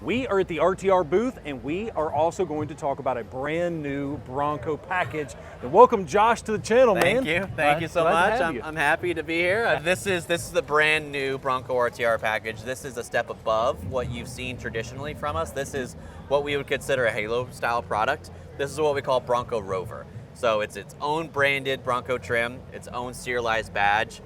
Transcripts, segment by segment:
We are at the RTR booth, and we are also going to talk about a brand new Bronco package. And welcome, Josh, to the channel, man. Thank you so much. I'm I'm happy to be here. This is the brand new Bronco RTR package. This is a step above what you've seen traditionally from us. This is what we would consider a Halo style product. This is what we call Bronco Rover. So it's its own branded Bronco trim, its own serialized badge,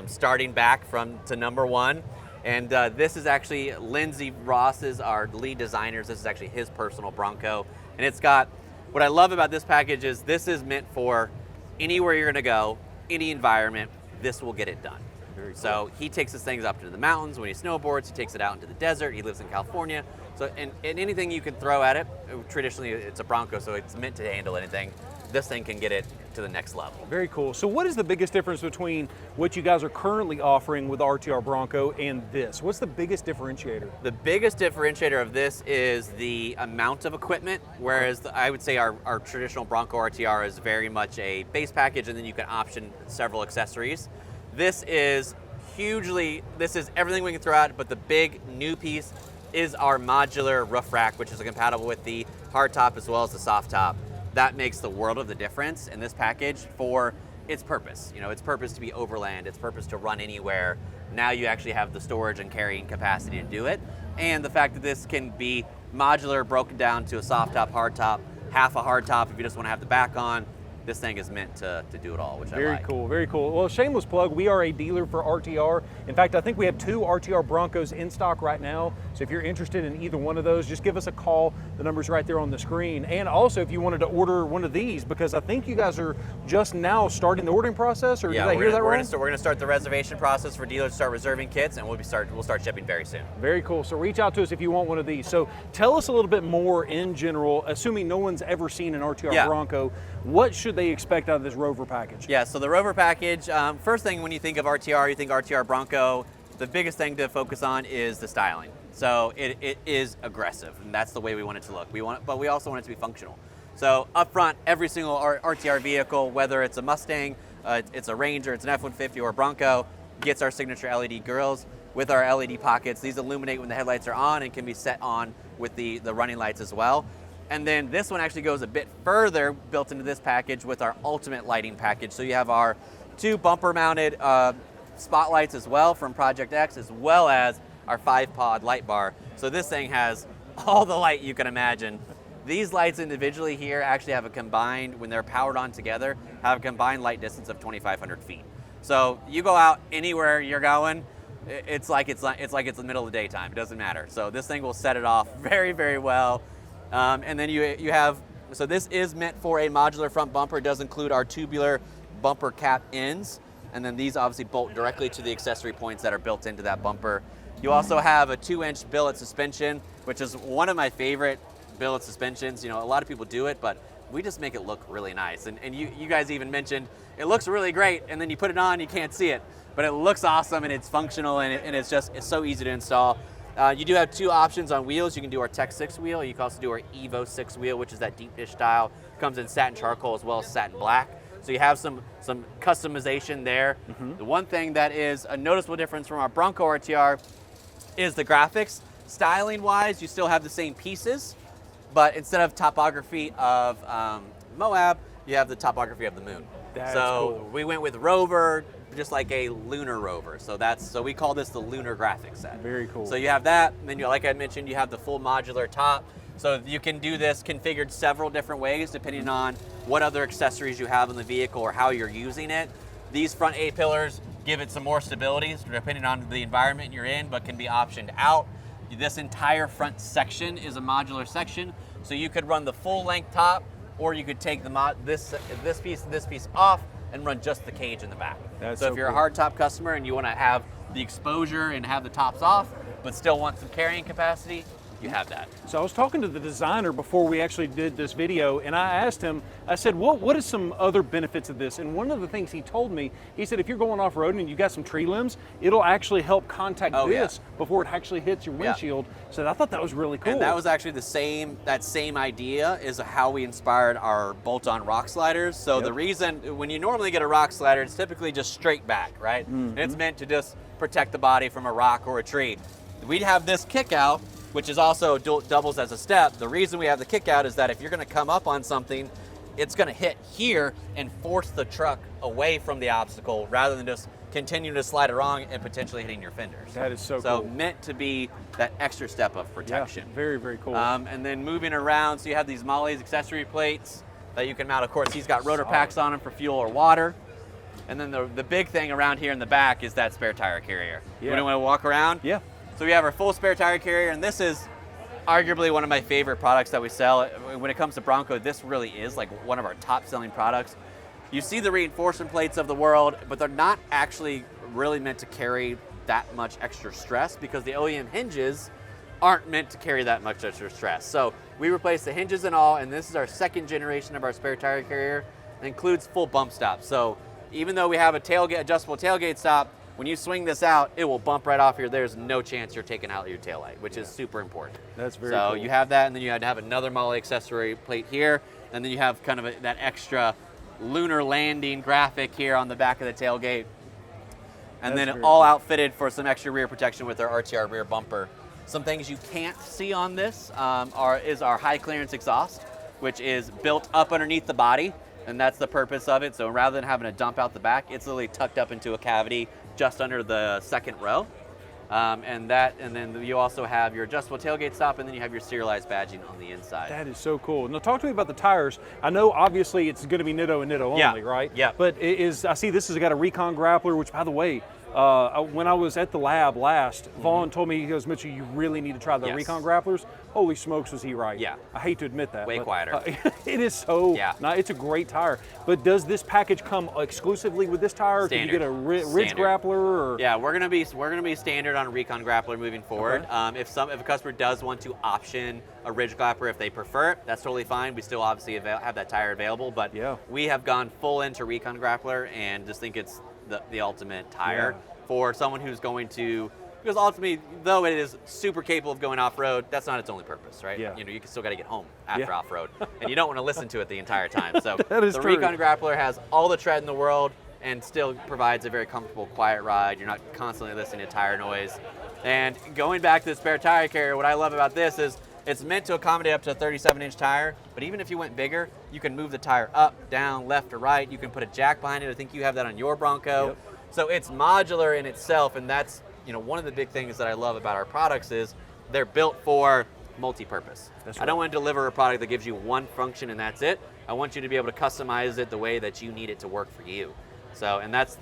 starting back to #1. And this is actually Lindsay Ross is our lead designer. This is actually his personal Bronco. And it's got, what I love about this package is this is meant for anywhere you're gonna go, any environment, this will get it done. Very cool. So he takes his things up into the mountains when he snowboards, he takes it out into the desert, he lives in California. So, and anything you can throw at it, traditionally it's a Bronco, so it's meant to handle anything. This thing can get it to the next level. Very cool. So what is the biggest difference between what you guys are currently offering with RTR Bronco and this? What's the biggest differentiator? The biggest differentiator of this is the amount of equipment, whereas I would say our traditional Bronco RTR is very much a base package, and then you can option several accessories. This is everything we can throw out, but the big new piece is our modular roof rack, which is compatible with the hard top as well as the soft top. That makes the world of the difference in this package for its purpose. You know, its purpose to be overland, its purpose to run anywhere. Now you actually have the storage and carrying capacity to do it. And the fact that this can be modular, broken down to a soft top, hard top, half a hard top if you just want to have the back on. This thing is meant to do it all, which I like. Very cool, very cool. Well, shameless plug, we are a dealer for RTR. In fact, I think we have 2 RTR Broncos in stock right now. So if you're interested in either one of those, just give us a call. The number's right there on the screen. And also, if you wanted to order one of these, because I think you guys are just now starting the ordering process, or did I hear that right? We're going to start the reservation process for dealers to start reserving kits, and we'll start shipping very soon. Very cool. So reach out to us if you want one of these. So tell us a little bit more in general, assuming no one's ever seen an RTR Bronco, what should they expect out of this Rover package? Yeah, so the Rover package, first thing when you think of RTR, you think RTR Bronco. The biggest thing to focus on is the styling. So it is aggressive, and that's the way we want it to look. But we also want it to be functional. So up front, every single RTR vehicle, whether it's a Mustang, it's a Ranger, it's an F-150 or a Bronco, gets our signature LED grills with our LED pockets. These illuminate when the headlights are on and can be set on with the running lights as well. And then this one actually goes a bit further, built into this package with our ultimate lighting package. So you have our 2 bumper mounted spotlights as well from Project X, as well as our 5-pod light bar. So this thing has all the light you can imagine. These lights individually here actually have a combined, when they're powered on together, have a combined light distance of 2,500 feet. So you go out anywhere you're going, it's like it's the middle of the daytime. It doesn't matter. So this thing will set it off very, very well. And then you have, so this is meant for a modular front bumper. It does include our tubular bumper cap ends. And then these obviously bolt directly to the accessory points that are built into that bumper. You also have a 2-inch billet suspension, which is one of my favorite billet suspensions. You know, a lot of people do it, but we just make it look really nice. And you guys even mentioned, it looks really great, and then you put it on, you can't see it. But it looks awesome, and it's functional, and it's so easy to install. You do have 2 options on wheels. You can do our Tech 6 wheel. You can also do our Evo 6 wheel, which is that deep dish style. Comes in satin charcoal as well as satin black. So you have some customization there. The one thing that is a noticeable difference from our Bronco RTR is the graphics. Styling wise, you still have the same pieces, but instead of topography of Moab, you have the topography of the moon. That's so cool. We went with Rover, just like a lunar rover. So we call this the lunar graphics set. Very cool. So you have that, and then like I mentioned, you have the full modular top. So you can do this configured several different ways depending on what other accessories you have in the vehicle or how you're using it. These front A-pillars give it some more stability depending on the environment you're in, but can be optioned out. This entire front section is a modular section, so you could run the full length top, or you could take this piece and this piece off and run just the cage in the back. So if you're a hard top customer and you want to have the exposure and have the tops off, but still want some carrying capacity, you have that. So I was talking to the designer before we actually did this video, and I asked him, I said, what is some other benefits of this? And one of the things he told me, he said, if you're going off-roading and you got some tree limbs, it'll actually help contact this before it actually hits your windshield. So I thought that was really cool. And that was actually that same idea is how we inspired our bolt-on rock sliders. So the reason, when you normally get a rock slider, it's typically just straight back, right? And it's meant to just protect the body from a rock or a tree. We'd have this kick out, which is also doubles as a step. The reason we have the kick out is that if you're going to come up on something, it's going to hit here and force the truck away from the obstacle rather than just continue to slide along and potentially hitting your fenders. That is so So cool. meant to be that extra step of protection. Yeah, very, very cool. And then moving around, so you have these Molly's accessory plates that you can mount. Of course, he's got rotor packs on them for fuel or water. And then the big thing around here in the back is that spare tire carrier. Yeah. You want to walk around? Yeah. So we have our full spare tire carrier, and this is arguably one of my favorite products that we sell. When it comes to Bronco, this really is like one of our top selling products. You see the reinforcement plates of the world, but they're not actually really meant to carry that much extra stress because the OEM hinges aren't meant to carry that much extra stress. So we replaced the hinges and all, and this is our second generation of our spare tire carrier. It includes full bump stops. So even though we have a adjustable tailgate stop, when you swing this out, it will bump right off here. There's no chance you're taking out your taillight, which is super important. That's very so cool. you have that, and then you had to have another Molly accessory plate here, and then you have kind of that extra lunar landing graphic here on the back of the tailgate. And That's then very all cool. outfitted for some extra rear protection with our RTR rear bumper. Some things you can't see on this is our high clearance exhaust, which is built up underneath the body, and that's the purpose of it. So rather than having to dump out the back, it's literally tucked up into a cavity just under the second row. And then you also have your adjustable tailgate stop, and then you have your serialized badging on the inside. That is so cool. Now talk to me about the tires. I know obviously it's going to be Nitto and Nitto Yeah. only, right? Yeah. But I see this has got a Recon grappler, which by the way, when I was at the lab last, Vaughn told me, he goes, Mitchell, you really need to try the Yes. Recon grapplers. Holy smokes, was he right? Yeah. I hate to admit that. Way but, quieter. It is so, Yeah. it's a great tire. But does this package come exclusively with this tire? Can you Standard. get a Ridge Standard. grappler? Or? Yeah, we're gonna be standard on a Recon grappler moving forward. Okay. If a customer does want to option a Ridge grappler if they prefer it, that's totally fine. We still obviously have that tire available, but Yeah. we have gone full into Recon grappler and just think it's the ultimate tire for someone who's going to. Because ultimately, though it is super capable of going off-road, that's not its only purpose, right? Yeah. You know, you still got to get home after Yeah. off-road, and you don't want to listen to it the entire time. So That is the true. Recon grappler has all the tread in the world and still provides a very comfortable, quiet ride. You're not constantly listening to tire noise. And going back to the spare tire carrier, what I love about this is it's meant to accommodate up to a 37-inch tire, but even if you went bigger, you can move the tire up, down, left, or right. You can put a jack behind it. I think you have that on your Bronco. Yep. So it's modular in itself, and that's one of the big things that I love about our products is they're built for multi-purpose. That's I don't want to deliver a product that gives you one function and that's it. I want you to be able to customize it the way that you need it to work for you. So, and that's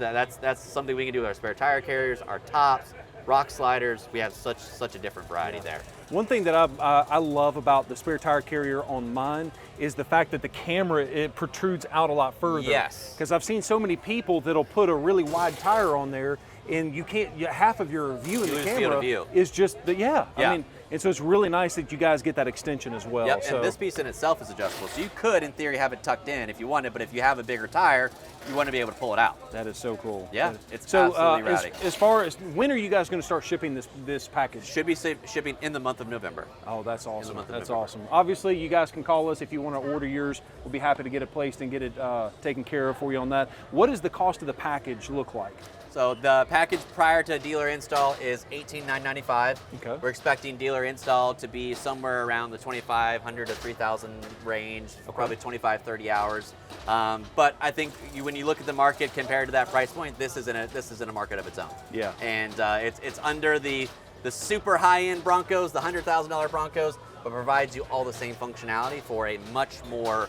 something we can do with our spare tire carriers, our tops, rock sliders. We have such a different variety there. One thing that I love about the spare tire carrier on mine is the fact that the camera, it protrudes out a lot further. Yes. Because I've seen so many people that'll put a really wide tire on there and you can't, half of your view in You the lose field camera of view. is just, Yeah. I mean, and so it's really nice that you guys get that extension as well. Yep, So, and this piece in itself is adjustable. So you could, in theory, have it tucked in if you wanted, but if you have a bigger tire, you want to be able to pull it out. that is so cool. Yeah, That is- it's so, absolutely rowdy. as far as, when are you guys going to start shipping this package? Should be shipping in the month of November. Oh, that's awesome. month of That's November. awesome. Obviously, you guys can call us if you want to order yours. We'll be happy to get it placed and get it taken care of for you on that. What does the cost of the package look like? So the package prior to dealer install is $18,995. Okay. We're expecting dealer install to be somewhere around the 2,500 to 3,000 range, probably 25, 30 hours. But I think when you look at the market compared to that price point, this is in a market of its own. Yeah. And it's under the super high-end Broncos, the $100,000 Broncos, but provides you all the same functionality for a much more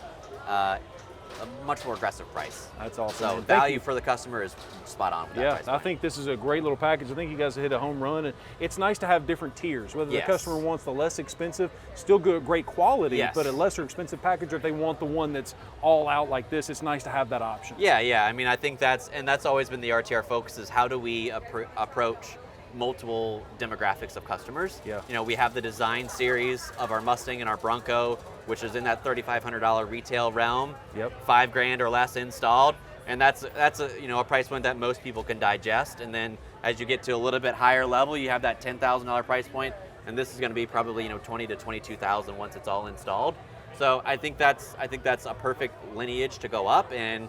aggressive price. That's awesome. So man. Thank value you. for the customer is spot on with that Yeah, price I point. think this is a great little package. I think you guys have hit a home run. And it's nice to have different tiers, whether Yes. the customer wants the less expensive, still good, great quality, Yes. but a lesser expensive package, or if they want the one that's all out like this, it's nice to have that option. Yeah. I mean, I think that's always been the RTR focus is how do we approach multiple demographics of customers. Yeah. We have the design series of our Mustang and our Bronco, which is in that $3,500 retail realm. Yep. $5,000 or less installed, and that's a price point that most people can digest. And then as you get to a little bit higher level, you have that $10,000 price point, and this is going to be probably $20,000 to $22,000 once it's all installed. So I think that's a perfect lineage to go up, and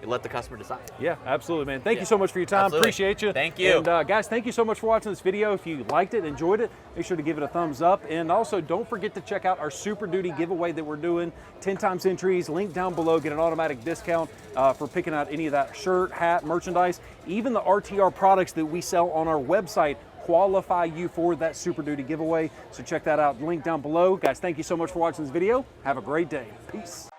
let the customer decide. Yeah, absolutely, man. Thank you so much for your time. Absolutely. Appreciate you. Thank you. And guys, thank you so much for watching this video. If you liked it, enjoyed it, make sure to give it a thumbs up. And also, don't forget to check out our Super Duty giveaway that we're doing. 10 times entries, link down below, get an automatic discount for picking out any of that shirt, hat, merchandise. Even the RTR products that we sell on our website qualify you for that Super Duty giveaway. So check that out, link down below. Guys, thank you so much for watching this video. Have a great day. Peace.